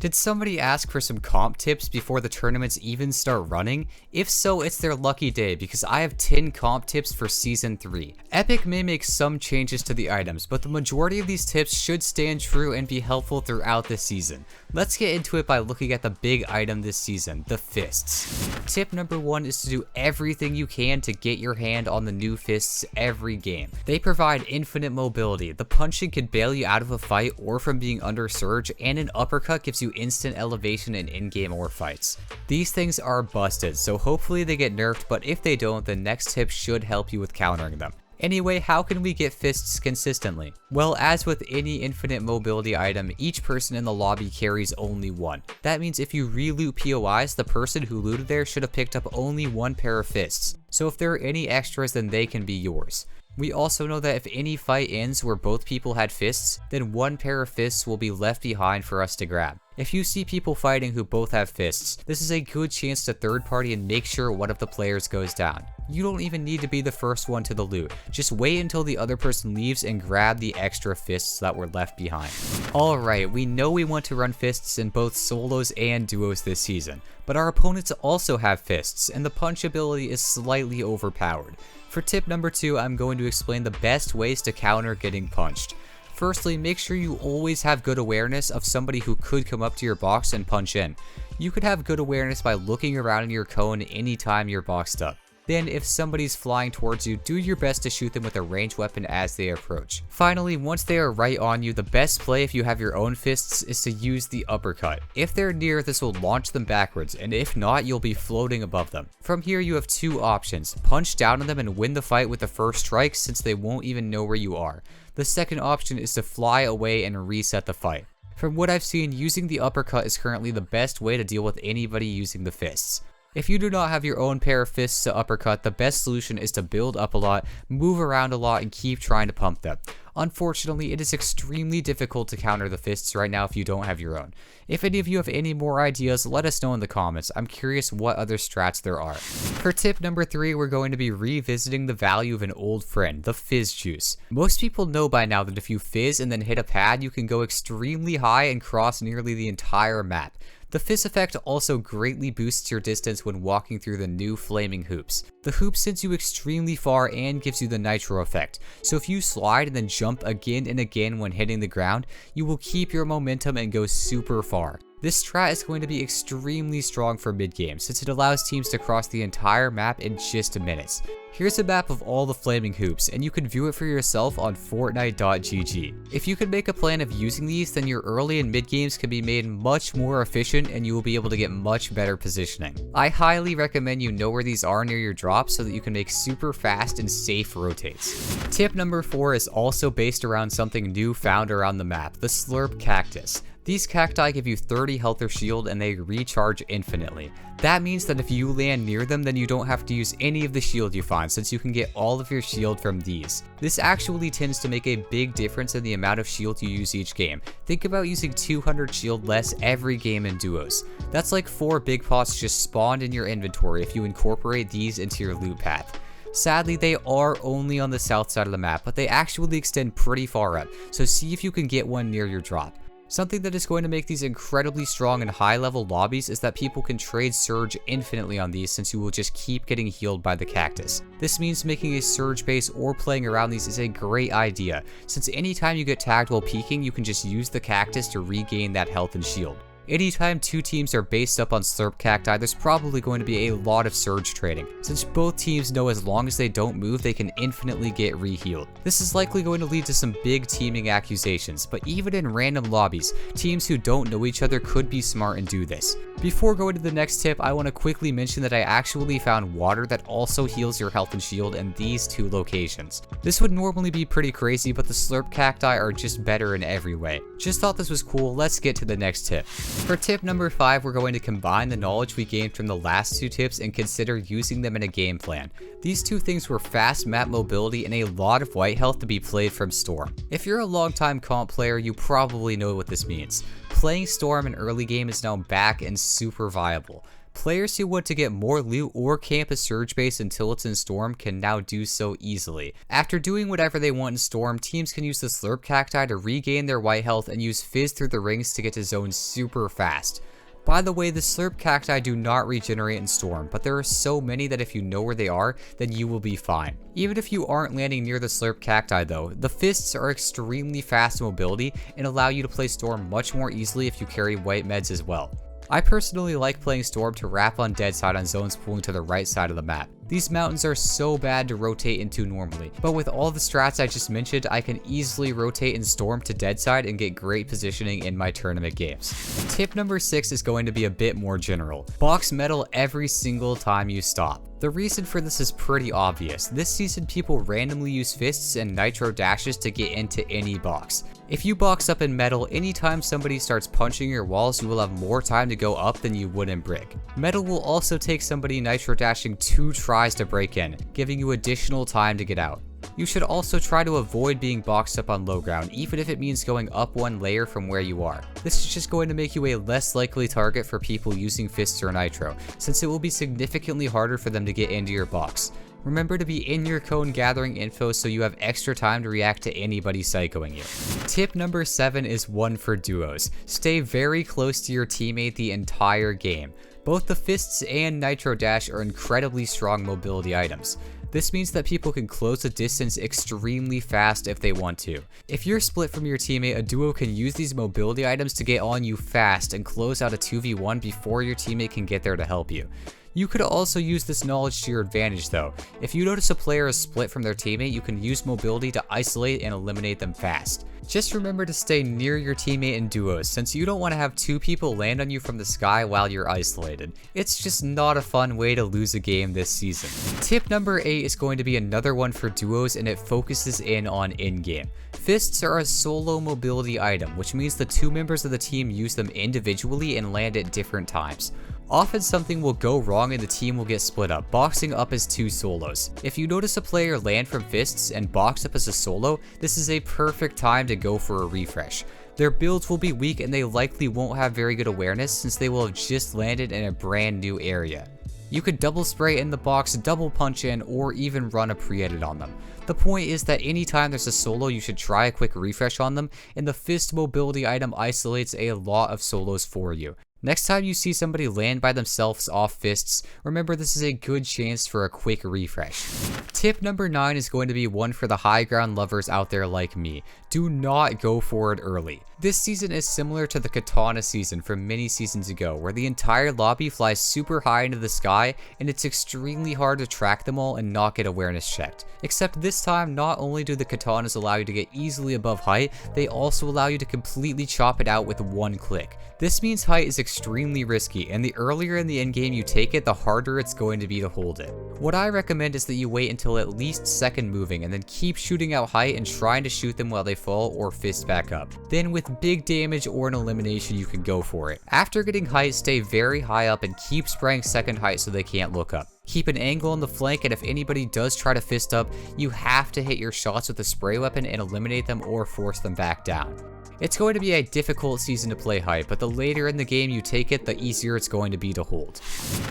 Did somebody ask for some comp tips before the tournaments even start running? If so, it's their lucky day because I have 10 comp tips for Season 3. Epic may make some changes to the items, but the majority of these tips should stand true and be helpful throughout the season. Let's get into it by looking at the big item this season, the fists. Tip number 1 is to do everything you can to get your hand on the new fists every game. They provide infinite mobility. The punching can bail you out of a fight or from being under surge, and an uppercut gives you instant elevation in in-game or fights. These things are busted, so hopefully they get nerfed, but if they don't, the next tip should help you with countering them. Anyway, how can we get fists consistently? Well, as with any infinite mobility item, each person in the lobby carries only one. That means if you re-loot POIs, the person who looted there should have picked up only one pair of fists. So if there are any extras, then they can be yours. We also know that if any fight ends where both people had fists, then one pair of fists will be left behind for us to grab. If you see people fighting who both have fists, this is a good chance to third party and make sure one of the players goes down. You don't even need to be the first one to the loot, just wait until the other person leaves and grab the extra fists that were left behind. Alright, we know we want to run fists in both solos and duos this season, but our opponents also have fists, and the punch ability is slightly overpowered. For tip number 2, I'm going to explain the best ways to counter getting punched. Firstly, make sure you always have good awareness of somebody who could come up to your box and punch in. You could have good awareness by looking around in your cone anytime you're boxed up. Then, if somebody's flying towards you, do your best to shoot them with a ranged weapon as they approach. Finally, once they are right on you, the best play if you have your own fists is to use the uppercut. If they're near, this will launch them backwards, and if not, you'll be floating above them. From here, you have two options: punch down on them and win the fight with the first strike since they won't even know where you are. The second option is to fly away and reset the fight. From what I've seen, using the uppercut is currently the best way to deal with anybody using the fists. If you do not have your own pair of fists to uppercut, the best solution is to build up a lot, move around a lot, and keep trying to pump them. Unfortunately, it is extremely difficult to counter the fists right now if you don't have your own. If any of you have any more ideas, let us know in the comments. I'm curious what other strats there are. For tip number 3, we're going to be revisiting the value of an old friend, the fizz juice. Most people know by now that if you fizz and then hit a pad, you can go extremely high and cross nearly the entire map. The fizz effect also greatly boosts your distance when walking through the new flaming hoops. The hoop sends you extremely far and gives you the nitro effect, so if you slide and then jump again and again when hitting the ground, you will keep your momentum and go super far. This strat is going to be extremely strong for mid-game since it allows teams to cross the entire map in just minutes. Here's a map of all the flaming hoops, and you can view it for yourself on Fortnite.gg. If you can make a plan of using these, then your early and mid games can be made much more efficient and you will be able to get much better positioning. I highly recommend you know where these are near your drop so that you can make super fast and safe rotates. Tip number 4 is also based around something new found around the map, the Slurp Cactus. These cacti give you 30 health or shield and they recharge infinitely. That means that if you land near them, then you don't have to use any of the shield you find since you can get all of your shield from these. This actually tends to make a big difference in the amount of shield you use each game. Think about using 200 shield less every game in duos. That's like 4 big pots just spawned in your inventory if you incorporate these into your loot path. Sadly, they are only on the south side of the map, but they actually extend pretty far up, so see if you can get one near your drop. Something that is going to make these incredibly strong in high-level lobbies is that people can trade surge infinitely on these since you will just keep getting healed by the cactus. This means making a surge base or playing around these is a great idea, since anytime you get tagged while peeking, you can just use the cactus to regain that health and shield. Anytime two teams are based up on Slurp Cacti, there's probably going to be a lot of surge trading, since both teams know as long as they don't move, they can infinitely get re-healed. This is likely going to lead to some big teaming accusations, but even in random lobbies, teams who don't know each other could be smart and do this. Before going to the next tip, I want to quickly mention that I actually found water that also heals your health and shield in these 2 locations. This would normally be pretty crazy, but the Slurp Cacti are just better in every way. Just thought this was cool, let's get to the next tip. For tip number 5, we're going to combine the knowledge we gained from the last 2 tips and consider using them in a game plan. These 2 things were fast map mobility and a lot of white health to be played from Storm. If you're a longtime comp player, you probably know what this means. Playing Storm in early game is now back and super viable. Players who want to get more loot or camp a surge base until it's in Storm can now do so easily. After doing whatever they want in Storm, teams can use the Slurp Cacti to regain their white health and use Fizz through the rings to get to zones super fast. By the way, the Slurp Cacti do not regenerate in Storm, but there are so many that if you know where they are, then you will be fine. Even if you aren't landing near the Slurp Cacti though, the Fists are extremely fast in mobility and allow you to play Storm much more easily if you carry white meds as well. I personally like playing Storm to wrap on dead side on zones pulling to the right side of the map. These mountains are so bad to rotate into normally, but with all the strats I just mentioned, I can easily rotate in Storm to dead side and get great positioning in my tournament games. Tip number 6 is going to be a bit more general. Box metal every single time you stop. The reason for this is pretty obvious. This season people randomly use fists and nitro dashes to get into any box. If you box up in metal, anytime somebody starts punching your walls, you will have more time to go up than you would in brick. Metal will also take somebody nitro dashing 2 tries to break in, giving you additional time to get out. You should also try to avoid being boxed up on low ground, even if it means going up 1 layer from where you are. This is just going to make you a less likely target for people using fists or nitro, since it will be significantly harder for them to get into your box. Remember to be in your cone gathering info so you have extra time to react to anybody psychoing you. Tip number 7 is one for duos. Stay very close to your teammate the entire game. Both the fists and nitro dash are incredibly strong mobility items. This means that people can close the distance extremely fast if they want to. If you're split from your teammate, a duo can use these mobility items to get on you fast and close out a 2v1 before your teammate can get there to help you. You could also use this knowledge to your advantage though. If you notice a player is split from their teammate, you can use mobility to isolate and eliminate them fast. Just remember to stay near your teammate in duos, since you don't want to have 2 people land on you from the sky while you're isolated. It's just not a fun way to lose a game this season. Tip number 8 is going to be another one for duos, and it focuses in on in-game. Fists are a solo mobility item, which means the 2 members of the team use them individually and land at different times. Often something will go wrong and the team will get split up, boxing up as 2 solos. If you notice a player land from fists and box up as a solo, this is a perfect time to go for a refresh. Their builds will be weak and they likely won't have very good awareness since they will have just landed in a brand new area. You could double spray in the box, double punch in, or even run a pre-edit on them. The point is that anytime there's a solo, you should try a quick refresh on them, and the fist mobility item isolates a lot of solos for you. Next time you see somebody land by themselves off fists, remember this is a good chance for a quick refresh. Tip number 9 is going to be one for the high ground lovers out there like me. Do not go for it early. This season is similar to the Katana season from many seasons ago, where the entire lobby flies super high into the sky and it's extremely hard to track them all and not get awareness checked. Except this time, not only do the Katanas allow you to get easily above height, they also allow you to completely chop it out with 1 click. This means height is extremely risky, and the earlier in the endgame you take it, the harder it's going to be to hold it. What I recommend is that you wait until at least second moving and then keep shooting out height and trying to shoot them while they fall or fist back up. Then with big damage or an elimination you can go for it. After getting height, stay very high up and keep spraying second height so they can't look up. Keep an angle on the flank, and if anybody does try to fist up, you have to hit your shots with a spray weapon and eliminate them or force them back down. It's going to be a difficult season to play height, but the later in the game you take it, the easier it's going to be to hold.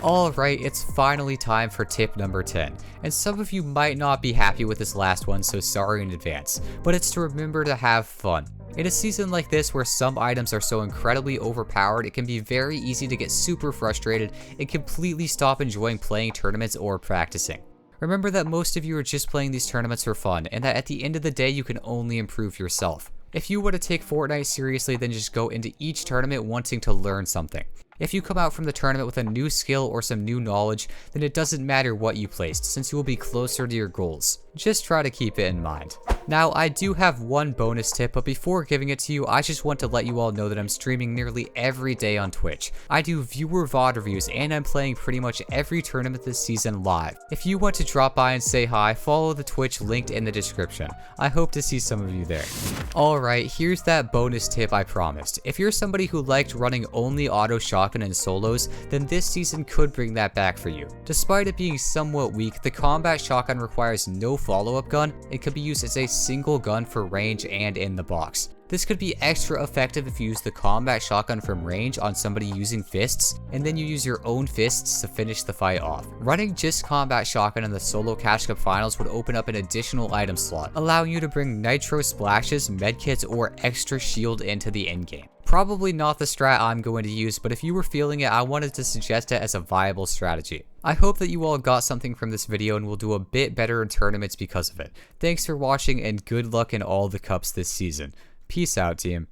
Alright, it's finally time for tip number 10, and some of you might not be happy with this last one, so sorry in advance, but it's to remember to have fun. In a season like this where some items are so incredibly overpowered, it can be very easy to get super frustrated and completely stop enjoying playing tournaments or practicing. Remember that most of you are just playing these tournaments for fun, and that at the end of the day you can only improve yourself. If you want to take Fortnite seriously, then just go into each tournament wanting to learn something. If you come out from the tournament with a new skill or some new knowledge, then it doesn't matter what you placed, since you will be closer to your goals. Just try to keep it in mind. Now, I do have one bonus tip, but before giving it to you, I just want to let you all know that I'm streaming nearly every day on Twitch. I do viewer VOD reviews, and I'm playing pretty much every tournament this season live. If you want to drop by and say hi, follow the Twitch linked in the description. I hope to see some of you there. Alright, here's that bonus tip I promised. If you're somebody who liked running only auto shotgun and solos, then this season could bring that back for you. Despite it being somewhat weak, the combat shotgun requires no follow-up gun. It can be used as a single gun for range and in the box. This could be extra effective if you use the combat shotgun from range on somebody using fists, and then you use your own fists to finish the fight off. Running just combat shotgun in the solo cash cup finals would open up an additional item slot, allowing you to bring nitro splashes, medkits, or extra shield into the endgame. Probably not the strat I'm going to use, but if you were feeling it, I wanted to suggest it as a viable strategy. I hope that you all got something from this video and will do a bit better in tournaments because of it. Thanks for watching and good luck in all the cups this season. Peace out, team.